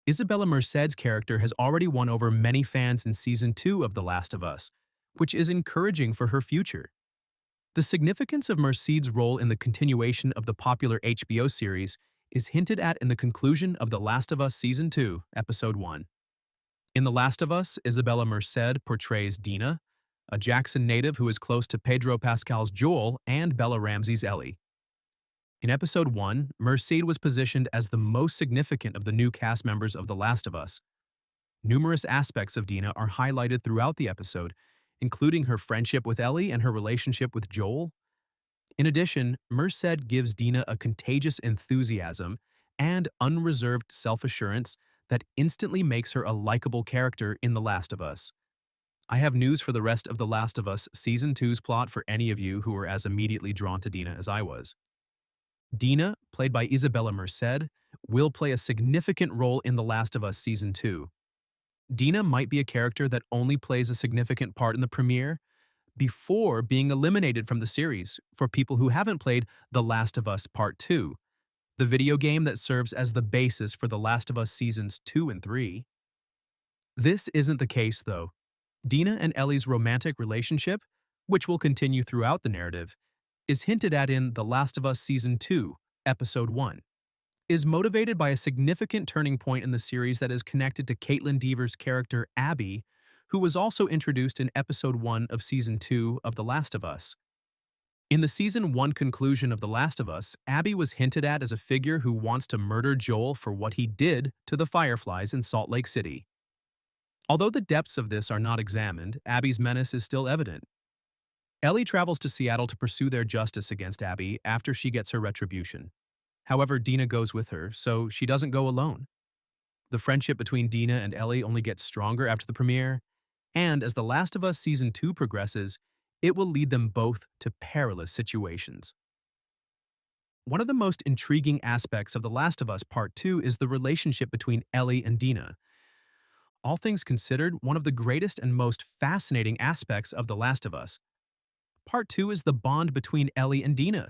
Isabela Merced's character has already won over many fans in Season 2 of The Last of Us, which is encouraging for her future. The significance of Merced's role in the continuation of the popular HBO series is hinted at in the conclusion of The Last of Us Season 2, Episode 1. In The Last of Us, Isabela Merced portrays Dina, a Jackson native who is close to Pedro Pascal's Joel and Bella Ramsey's Ellie. In Episode 1, Merced was positioned as the most significant of the new cast members of The Last of Us. Numerous aspects of Dina are highlighted throughout the episode, including her friendship with Ellie and her relationship with Joel. In addition, Merced gives Dina a contagious enthusiasm and unreserved self-assurance that instantly makes her a likable character in The Last of Us. I have news for the rest of The Last of Us Season 2's plot for any of you who are as immediately drawn to Dina as I was. Dina, played by Isabela Merced, will play a significant role in The Last of Us Season 2. Dina might be a character that only plays a significant part in the premiere before being eliminated from the series for people who haven't played The Last of Us Part 2, the video game that serves as the basis for The Last of Us Seasons 2 and 3. This isn't the case, though. Dina and Ellie's romantic relationship, which will continue throughout the narrative, is hinted at in The Last of Us Season 2, Episode 1, is motivated by a significant turning point in the series that is connected to Caitlin Deaver's character Abby, who was also introduced in Episode 1 of Season 2 of The Last of Us. In the Season 1 conclusion of The Last of Us, Abby was hinted at as a figure who wants to murder Joel for what he did to the Fireflies in Salt Lake City. Although the depths of this are not examined, Abby's menace is still evident. Ellie travels to Seattle to pursue their justice against Abby after she gets her retribution. However, Dina goes with her, so she doesn't go alone. The friendship between Dina and Ellie only gets stronger after the premiere, and as The Last of Us Season 2 progresses, it will lead them both to perilous situations. One of the most intriguing aspects of The Last of Us Part 2 is the relationship between Ellie and Dina. All things considered, one of the greatest and most fascinating aspects of The Last of Us. Part 2 is the bond between Ellie and Dina.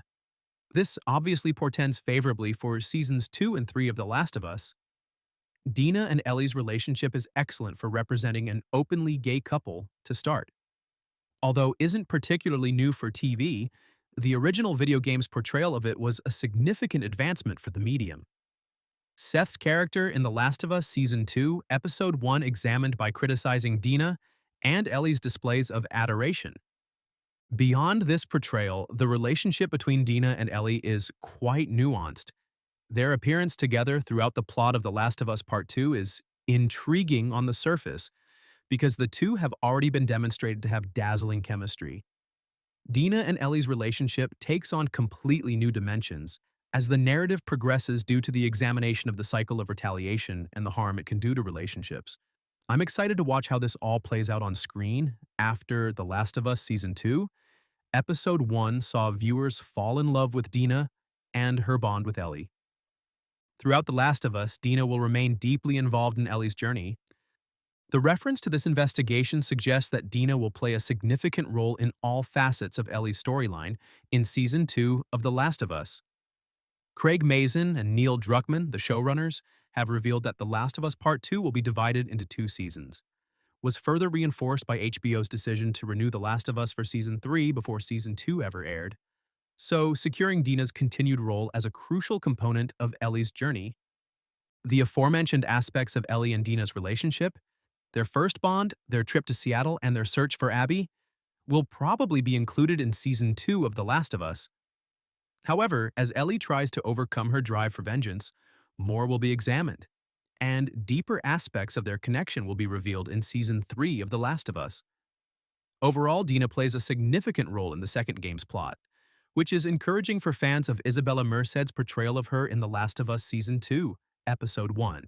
This obviously portends favorably for Seasons 2 and 3 of The Last of Us. Dina and Ellie's relationship is excellent for representing an openly gay couple to start. Although isn't particularly new for TV, the original video game's portrayal of it was a significant advancement for the medium. Seth's character in The Last of Us Season 2, Episode 1 examined by criticizing Dina and Ellie's displays of adoration. Beyond this portrayal, the relationship between Dina and Ellie is quite nuanced. Their appearance together throughout the plot of The Last of Us Part 2 is intriguing on the surface because the two have already been demonstrated to have dazzling chemistry. Dina and Ellie's relationship takes on completely new dimensions as the narrative progresses due to the examination of the cycle of retaliation and the harm it can do to relationships. I'm excited to watch how this all plays out on screen after The Last of Us Season 2. Episode 1 saw viewers fall in love with Dina and her bond with Ellie. Throughout The Last of Us, Dina will remain deeply involved in Ellie's journey. The reference to this investigation suggests that Dina will play a significant role in all facets of Ellie's storyline in Season 2 of The Last of Us. Craig Mazin and Neil Druckmann, the showrunners, have revealed that The Last of Us Part 2 will be divided into 2 seasons. Was further reinforced by HBO's decision to renew The Last of Us for Season 3 before Season 2 ever aired, so securing Dina's continued role as a crucial component of Ellie's journey. The aforementioned aspects of Ellie and Dina's relationship, their first bond, their trip to Seattle, and their search for Abby, will probably be included in Season 2 of The Last of Us. However, as Ellie tries to overcome her drive for vengeance, more will be examined, and deeper aspects of their connection will be revealed in Season 3 of The Last of Us. Overall, Dina plays a significant role in the second game's plot, which is encouraging for fans of Isabela Merced's portrayal of her in The Last of Us Season 2, Episode 1.